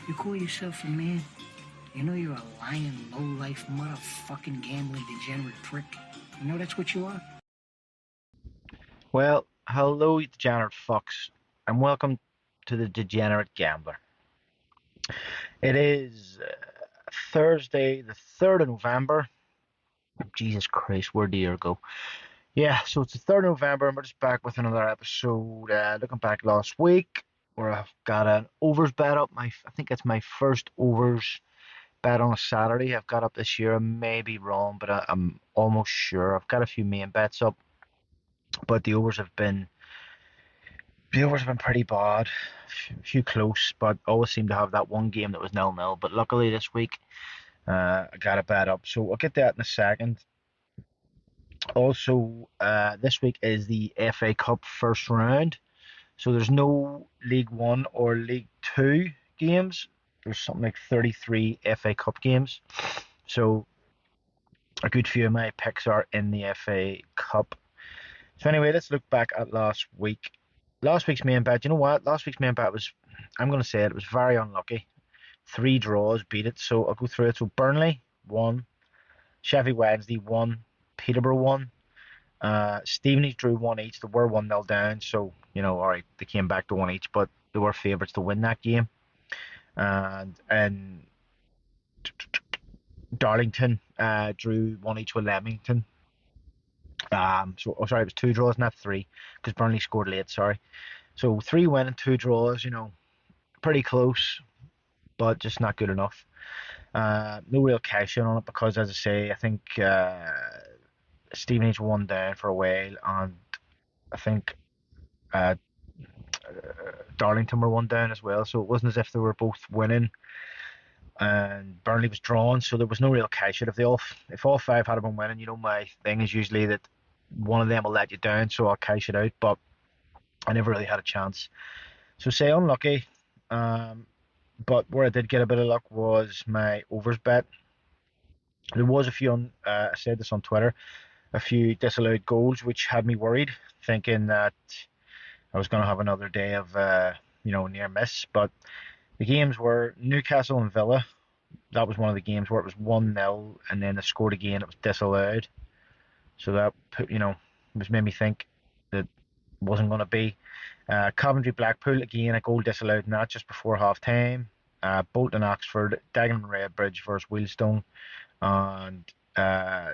You call yourself a man? You know you're a lying, low-life, motherfucking gambling degenerate prick. You know that's what you are? Well, hello, degenerate fucks, and welcome to the Degenerate Gambler. It is Thursday, the 3rd of November. Jesus Christ, where'd the year go? Yeah, so it's the 3rd of November, and we're just back with another episode. Looking back last week, where I've got an overs bet up. I think it's my first overs bet on a Saturday I've got up this year. I may be wrong, but I'm almost sure. I've got a few main bets up, but the overs have been pretty bad. A few close, but always seem to have that one game that was 0-0. But luckily this week, I got a bet up. So I'll get that in a second. Also, this week is the FA Cup first round. So there's no League One or League Two games. There's something like 33 FA Cup games. So a good few of my picks are in the FA Cup. So anyway, let's look back at last week. Last week's main bet, you know what? Last week's main bet was, I'm going to say it was very unlucky. 3 draws beat it, so I'll go through it. So Burnley, 1. Sheffield Wednesday, 1. Peterborough, 1. Stevenage drew 1 each. They were 1-0 down, so, alright, they came back to 1 each, but they were favourites to win that game. And Darlington drew 1 each with Leamington. Sorry, it was 2 draws, not 3, because Burnley scored late, sorry. So 3 win and 2 draws, pretty close, but just not good enough. No real cash in on it because, as I say, I think Stevenage won down for a while, and I think Darlington were 1 down as well, so it wasn't as if they were both winning. And Burnley was drawn, so there was no real cash out. If all 5 had been winning, my thing is usually that one of them will let you down, so I'll cash it out. But I never really had a chance. So say unlucky. But where I did get a bit of luck was my overs bet. There was a few I said this on Twitter, a few disallowed goals, which had me worried, thinking that I was going to have another day of near miss. But the games were Newcastle and Villa. That was one of the games where it was 1-0 and then they scored again. It was disallowed. So that made me think that wasn't going to be. Coventry Blackpool, again, a goal disallowed in that just before half time. Bolton Oxford, Dagenham Redbridge versus Wealdstone, and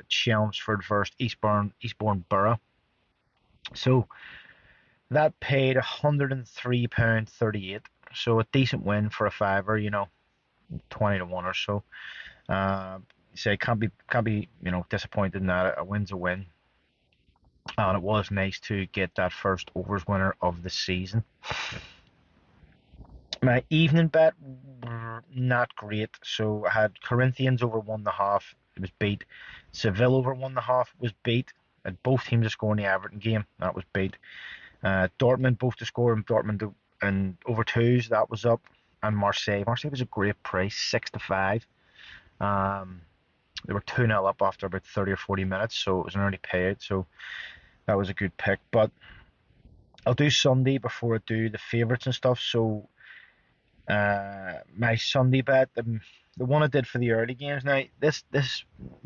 Chelmsford versus Eastbourne Borough. So that paid £103.38. So a decent win for a fiver, 20 to 1 or so. Say can't be disappointed in that. A win's a win. And it was nice to get that first overs winner of the season. My evening bet not great. So I had Corinthians over 1.5. It was beat. Seville over 1.5 was beat. And both teams to score in the Everton game. That was beat. Dortmund both to score, and Dortmund and over 2s, that was up. And Marseille was a great price, 6-5. They were 2-0 up after about 30 or 40 minutes, so it was an early payout, so that was a good pick. But I'll do Sunday before I do the favourites and stuff. So my Sunday bet, the one I did for the early games. Now this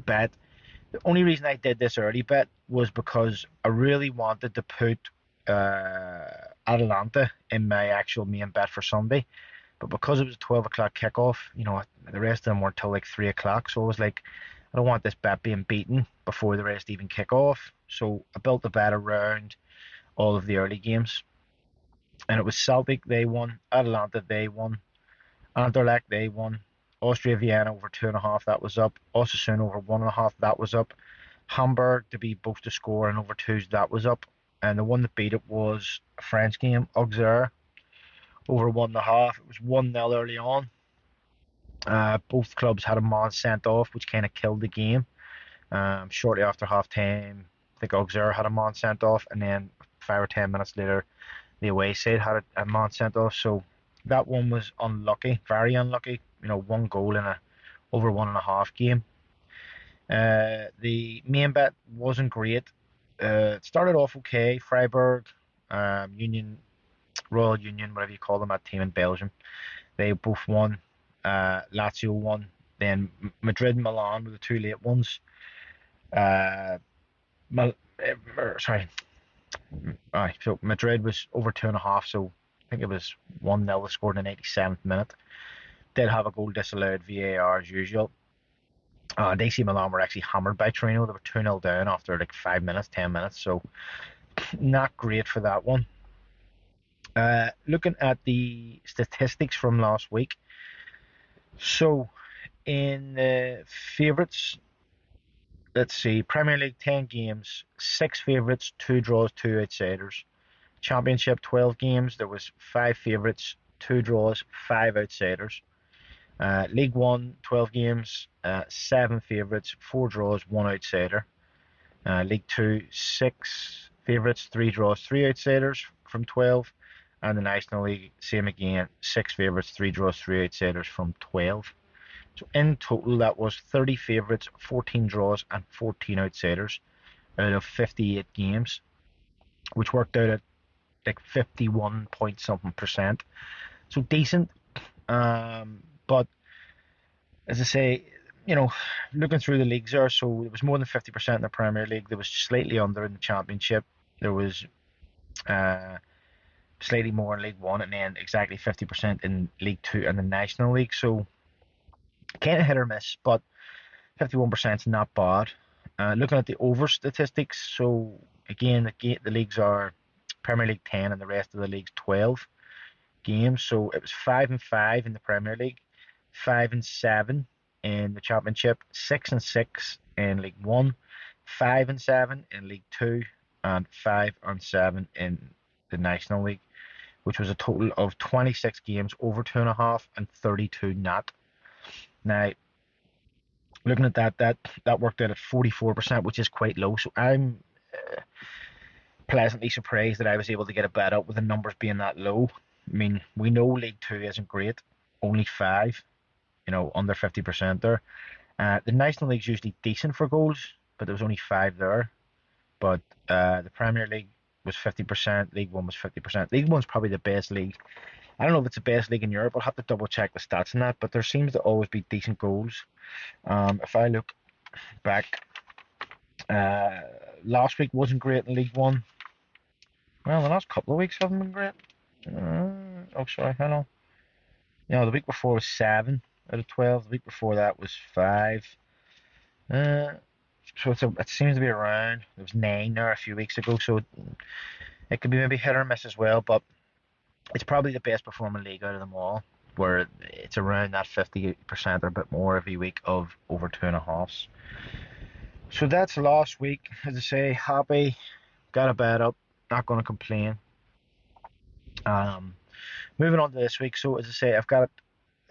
bet, the only reason I did this early bet was because I really wanted to put Atalanta in my actual main bet for Sunday. But because it was a 12 o'clock kickoff, the rest of them weren't till like 3 o'clock. So I was like, I don't want this bet being beaten before the rest even kick off. So I built the bet around all of the early games. And it was Celtic, they won. Atalanta, they won. Anderlecht, they won. Austria Vienna over 2.5, that was up. Osasuna over 1.5, that was up. Hamburg to be both to score and over 2s, that was up. And the one that beat it was a French game, Auxerre, over 1.5. It was 1-0 early on. Both clubs had a man sent off, which kind of killed the game. Shortly after half time, I think Auxerre had a man sent off, and then 5 or 10 minutes later, the away side had a man sent off. So that one was unlucky, very unlucky. 1 goal in a over 1.5 game. The main bet wasn't great. It started off okay. Freiburg, Union, Royal Union, whatever you call them, that team in Belgium, they both won. Lazio won. Then Madrid and Milan were the two late ones. Uh, Sorry. Aye, so Madrid was over 2.5, so I think it was 1-0. They scored in the 87th minute. Did have a goal disallowed, VAR as usual. AC Milan were actually hammered by Torino. They were 2-0 down after like 5 minutes, 10 minutes, so not great for that one. Looking at the statistics from last week. So, in the favourites, let's see, Premier League 10 games, 6 favourites, 2 draws, 2 outsiders. Championship 12 games, there was 5 favourites, 2 draws, 5 outsiders. League 1 12 games, 7 favourites, 4 draws, 1 outsider. League 2 6 favourites, 3 draws, 3 outsiders from 12. And the National League, same again, 6 favourites, 3 draws, 3 outsiders from 12. So in total, that was 30 favourites, 14 draws, and 14 outsiders out of 58 games, which worked out at like 51 point something percent. So decent. But as I say, looking through the leagues there, so it was more than 50% in the Premier League. There was slightly under in the Championship. There was slightly more in League One, and then exactly 50% in League Two and the National League. So kind of hit or miss, but 51% is not bad. Looking at the over statistics, so again, the leagues are Premier League 10 and the rest of the leagues 12 games. So it was 5-5 in the Premier League, 5-7 in the Championship, 6-6 in League One, 5-7 in League Two, and 5-7 in the National League, which was a total of 26 games over 2.5 and 32 not. Now, looking at that worked out at 44%, which is quite low. So I'm pleasantly surprised that I was able to get a bet up with the numbers being that low. I mean, we know League Two isn't great, only 5, under 50% there. The National League's usually decent for goals, but there was only 5 there. But the Premier League was 50%, League One was 50%. League One's probably the best league. I don't know if it's the best league in Europe. I'll have to double check the stats on that, but there seems to always be decent goals. If I look back, last week wasn't great in League One. Well, the last couple of weeks haven't been great. Sorry, hang on. The week before was 7 out of 12. The week before that was 5. So it seems to be around. There was 9 there a few weeks ago, so it could be maybe hit or miss as well, but it's probably the best performing league out of them all, where it's around that 50% or a bit more every week of over 2.5s. So that's last week. As I say, happy, got a bet up, not going to complain. Moving on to this week. So as I say, I've got,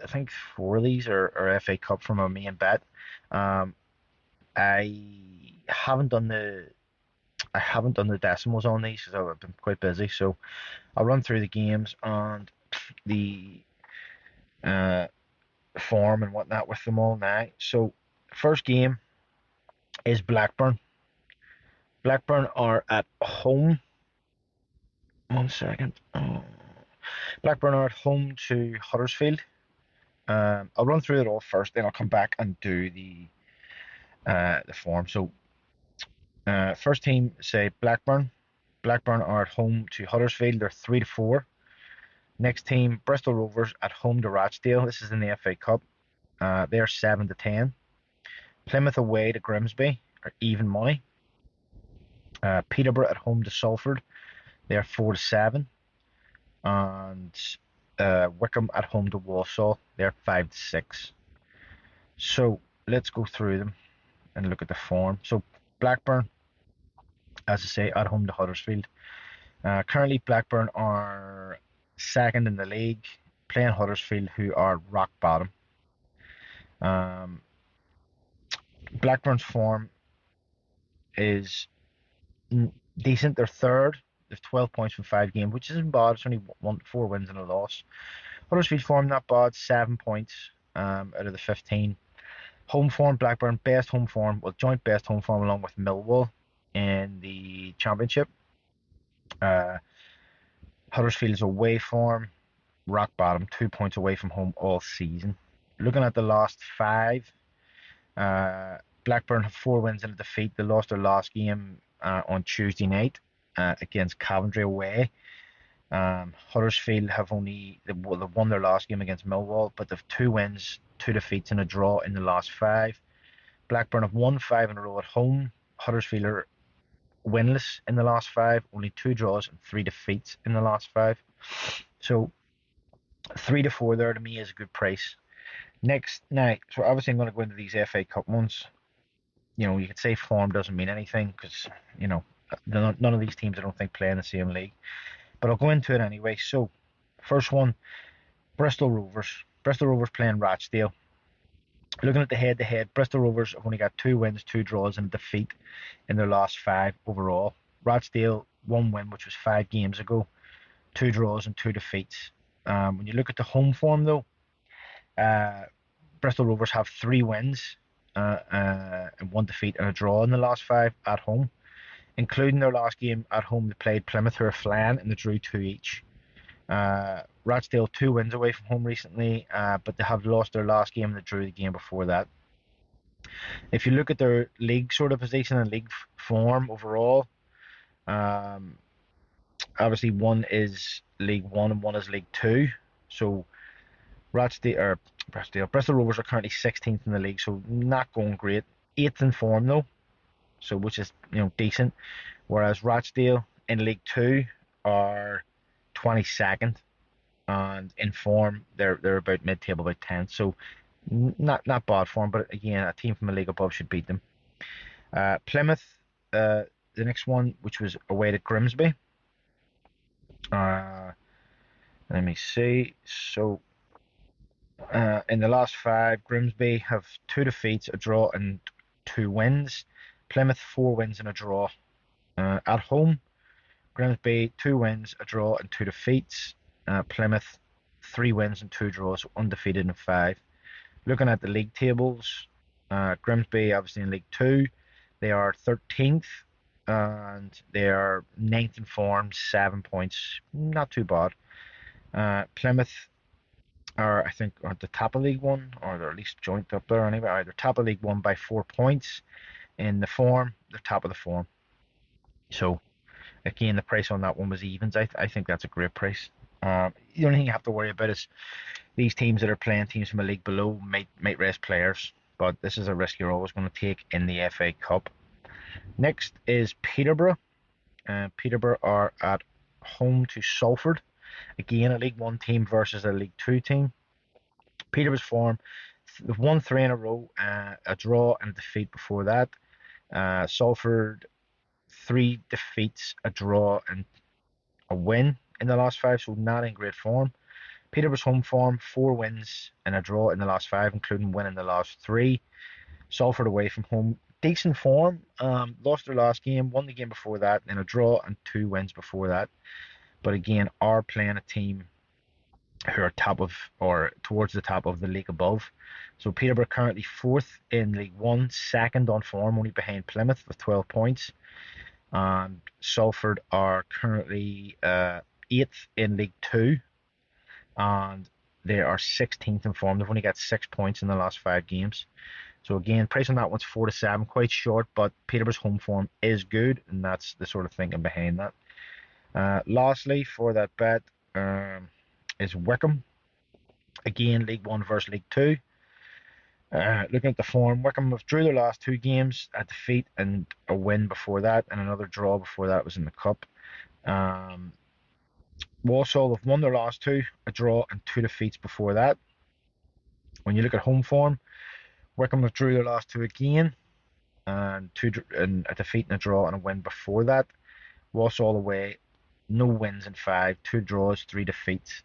I think 4 of these are FA Cup from a main bet. I haven't done the decimals on these because I've been quite busy. So I'll run through the games and the form and whatnot with them all now. So first game is Blackburn. Blackburn are at home. 1 second. Blackburn are at home to Huddersfield. I'll run through it all first, then I'll come back and do the form. So first team, say Blackburn. Blackburn are at home to Huddersfield. They're 3-4. Next team, Bristol Rovers at home to Rochdale. This is in the FA Cup. They're 7-10. Plymouth away to Grimsby are even money. Peterborough at home to Salford. They're 4-7. And Wickham at home to Walsall. They're 5-6. So let's go through them and look at the form. So Blackburn, as I say, at home to Huddersfield. Currently Blackburn are second in the league, playing Huddersfield, who are rock bottom. Blackburn's form is decent. They're third. They've 12 points from 5 games, which isn't bad. It's only 4 wins and a loss. Huddersfield form not bad, 7 points out of the 15. Home form, Blackburn, best home form, joint best home form along with Millwall in the Championship. Huddersfield's away form, rock bottom, 2 points away from home all season. looking at the last 5, Blackburn have 4 wins and a defeat. They lost their last game on Tuesday night against Coventry away. Huddersfield have they've won their last game against Millwall, but they've 2 wins, 2 defeats, and a draw in the last 5. Blackburn have won 5 in a row at home. Huddersfield are winless in the last 5, only 2 draws and 3 defeats in the last 5. So 3 to 4 there to me is a good price. Next night, so obviously I'm going to go into these FA Cup ones. You could say form doesn't mean anything because, none of these teams I don't think play in the same league. But I'll go into it anyway. So, first one, Bristol Rovers. Bristol Rovers playing Rochdale. Looking at the head-to-head, Bristol Rovers have only got 2 wins, 2 draws, and a defeat in their last 5 overall. Rochdale, 1 win, which was 5 games ago, 2 draws and 2 defeats. When you look at the home form, though, Bristol Rovers have 3 wins and 1 defeat and a draw in the last 5 at home. Including their last game at home, they played Plymouth, who are flying, and they drew 2 each. Rochdale 2 wins away from home recently, but they have lost their last game and they drew the game before that. If you look at their league sort of position and league form overall, obviously one is League 1 and one is League 2. So Bristol Rovers are currently 16th in the league, so not going great. 8th in form though, so which is decent. Whereas Rochdale in League 2 are 22nd, and in form they're about mid-table, about 10th. So not bad form, but again, a team from a league above should beat them. Plymouth, the next one, which was away to Grimsby. Let me see. So in the last 5, Grimsby have 2 defeats, a draw, and 2 wins. Plymouth 4 wins and a draw. At home, Grimsby 2 wins, a draw, and 2 defeats. Plymouth 3 wins and 2 draws, undefeated in 5. Looking at the league tables, Grimsby obviously in League 2, they are 13th and they are 9th in form, 7 points, not too bad. Plymouth are, I think, at the top of League 1, or they're at least joint up there anyway. They're top of League 1 by 4 points. In the form, they're top of the form. So, again, the price on that one was evens. I think that's a great price. The only thing you have to worry about is these teams that are playing teams from a league below might rest players, but this is a risk you're always going to take in the FA Cup. Next is Peterborough. Peterborough are at home to Salford. Again, a League 1 team versus a League 2 team. Peterborough's form, they've won 3 in a row, a draw and a defeat before that. Salford, 3 defeats, a draw and a win in the last 5, so not in great form. Peterborough's home form, 4 wins and a draw in the last 5, including winning the last 3. Salford away from home, decent form. Lost their last game, won the game before that, and a draw and 2 wins before that. But again, are playing a team who are top of, or towards the top of the league above. So Peterborough currently 4th in League 1, 2nd on form, only behind Plymouth with 12 points. And Salford are currently 8th in League 2, and they are 16th in form. They've only got 6 points in the last 5 games. So again, price on that one's 4 to 7, quite short, but Peterborough's home form is good, and that's the sort of thinking behind that. Lastly, for that bet is Wycombe. Again, League 1 versus League 2. Looking at the form, Wycombe have drew their last 2 games, a defeat and a win before that, and another draw before that was in the Cup. Walsall have won their last 2, a draw and 2 defeats before that. When you look at home form, Wycombe have drew their last 2 again, and a defeat and a draw and a win before that. Walsall away, no wins in 5, 2 draws, 3 defeats.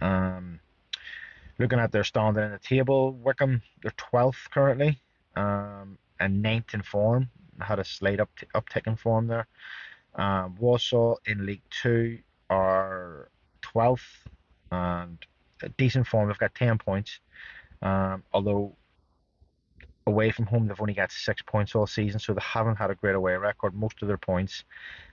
Looking at their standing in the table, Wycombe, they're 12th currently, and 9th in form. Had a slight uptick in form there. Walsall in League 2 are 12th and a decent form. They've got 10 points. Although away from home, they've only got 6 points all season, so they haven't had a great away record. Most of their points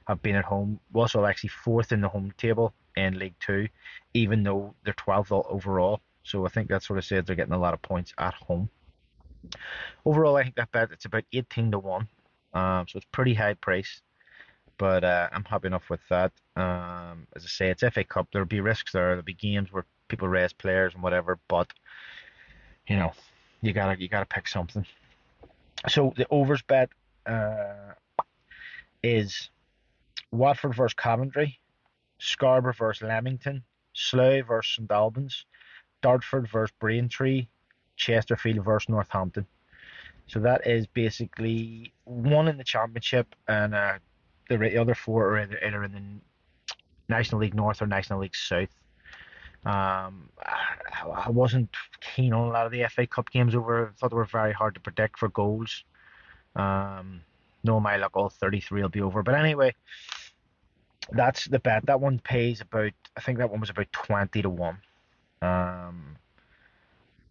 have been at home. Walsall actually 4th in the home table in League 2, even though they're 12th overall. So I think that sort of says they're getting a lot of points at home. Overall, I think that bet it's about 18 to 1. So it's pretty high price, but I'm happy enough with that. As I say, it's FA Cup. There'll be risks there. There'll be games where people raise players and whatever, but you know, you gotta pick something. So the overs bet uh, is Watford versus Coventry, Scarborough versus Leamington, Slough versus St Albans, Dartford versus Braintree, Chesterfield versus Northampton. So that is basically one in the Championship, and the other four are either in the National League North or National League South. I wasn't keen on a lot of the FA Cup games over. I thought they were very hard to predict for goals. No, my luck, all 33 will be over. But anyway, that's the bet. That one pays about, I think that one was about 20 to 1. Um,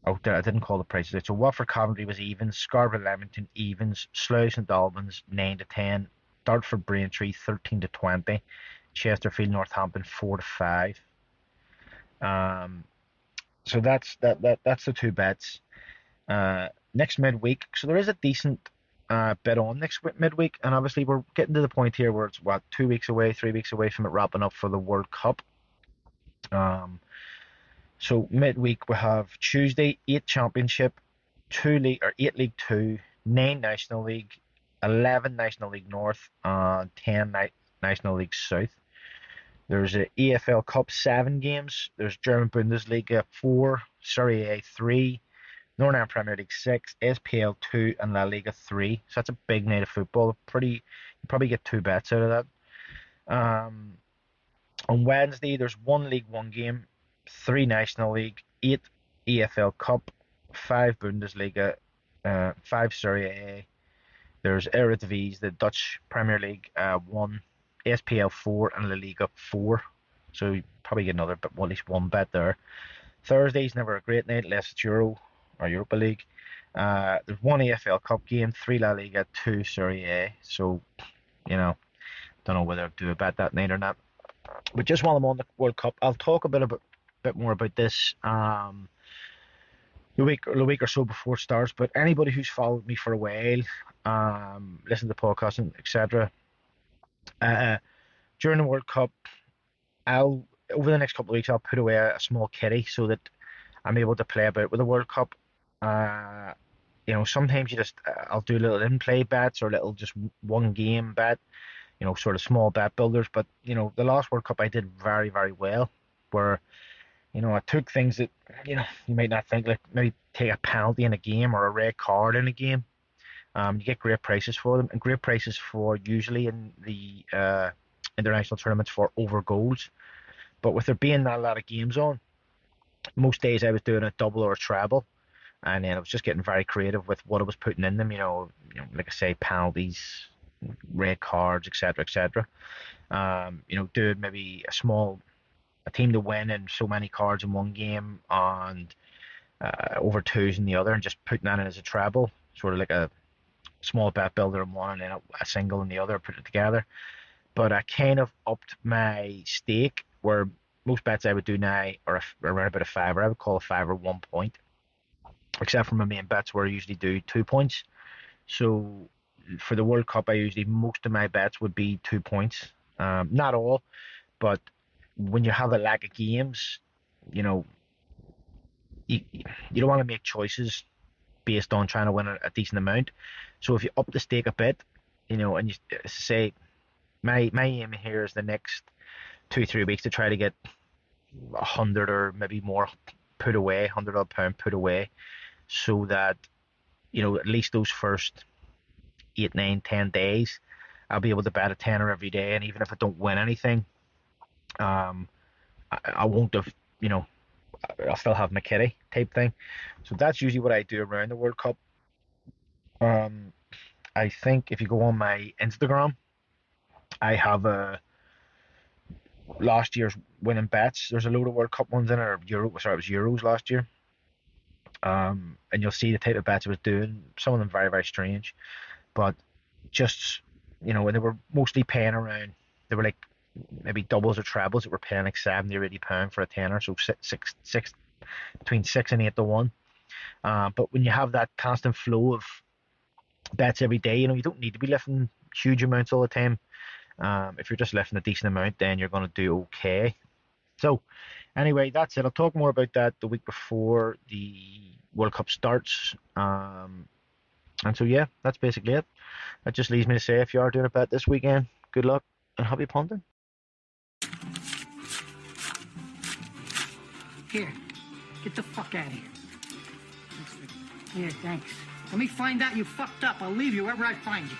oh, I didn't call the prices out. So Watford Coventry was evens, Scarborough Leamington evens, Slough St Albans 9 to 10, Dartford Braintree 13 to 20, Chesterfield Northampton 4 to 5. Um, so that's the two bets. Next midweek, so there is a decent bet on next midweek, and obviously we're getting to the point here where it's what 2 weeks away, 3 weeks away from it wrapping up for the World Cup. So midweek we have Tuesday 8 Championship, 2 League or 8 League Two, 9 National League, 11 National League North, and 10 National League South. There's a EFL Cup 7 games. There's German Bundesliga 4, Serie A 3, Northern Ireland Premier League 6, SPL 2, and La Liga 3. So that's a big night of football. You probably get two bets out of that. On Wednesday, there's one League One game, 3 National League, 8 EFL Cup, 5 Bundesliga, 5 Serie A. There's Eredivisie, the Dutch Premier League 1, SPL 4, and La Liga 4. So you probably get another, but well, at least one bet there. Thursday's never a great night unless it's Euro or Europa League. There's one EFL Cup game, 3 La Liga, 2 Serie A. So, don't know whether to do a bet that night or not. But just while I'm on the World Cup, I'll talk a bit more about this the week or so before it starts. But anybody who's followed me for a while, listen to the podcast and etc. During the World Cup, over the next couple of weeks I'll put away a small kitty so that I'm able to play about with the World Cup. Sometimes I'll do little in-play bets or little just one game bet, sort of small bet builders. But the last World Cup I did very, very well, where I took things that you might not think, like maybe take a penalty in a game or a red card in a game. You get great prices for them, and great prices for usually in the international tournaments for over goals. But with there being not a lot of games on, most days I was doing a double or a treble, and then I was just getting very creative with what I was putting in them. Like I say, penalties, red cards, etc., etc. Doing maybe a team to win and so many cards in one game and over twos in the other, and just putting that in as a treble, sort of like a small bet builder in one and then a single in the other, put it together. But I kind of upped my stake, where most bets I would do now are around about a fiver. I would call a fiver 1 point, except for my main bets where I usually do 2 points. So for the World Cup, most of my bets would be 2 points. Not all, but when you have a lack of games, you don't want to make choices based on trying to win a decent amount. So if you up the stake a bit, and you say, my aim here is the next 2-3 weeks to try to get 100 or maybe more put away, £100 put away, so that at least those first 8, 9, 10 days I'll be able to bet a tenner every day, and even if I don't win anything, I won't have, I'll still have my kitty type thing. So that's usually what I do around the World Cup. I think if you go on my Instagram, I have last year's winning bets. There's a load of World Cup ones in it, or it was Euros last year. And you'll see the type of bets I was doing. Some of them very, very strange, but just when they were mostly paying around, they were like maybe doubles or trebles that were paying like £70 or £80 for a tenner. So between 6 and 8 to 1. But when you have that constant flow of bets every day, you don't need to be lifting huge amounts all the time. If you're just lifting a decent amount, then you're going to do okay. So anyway, that's it. I'll talk more about that the week before the World Cup starts. And so yeah, that's basically it. That just leaves me to say, if you are doing a bet this weekend, good luck and happy punting. Here, get the fuck out of here. Here, thanks. Let me find out you fucked up. I'll leave you wherever I find you.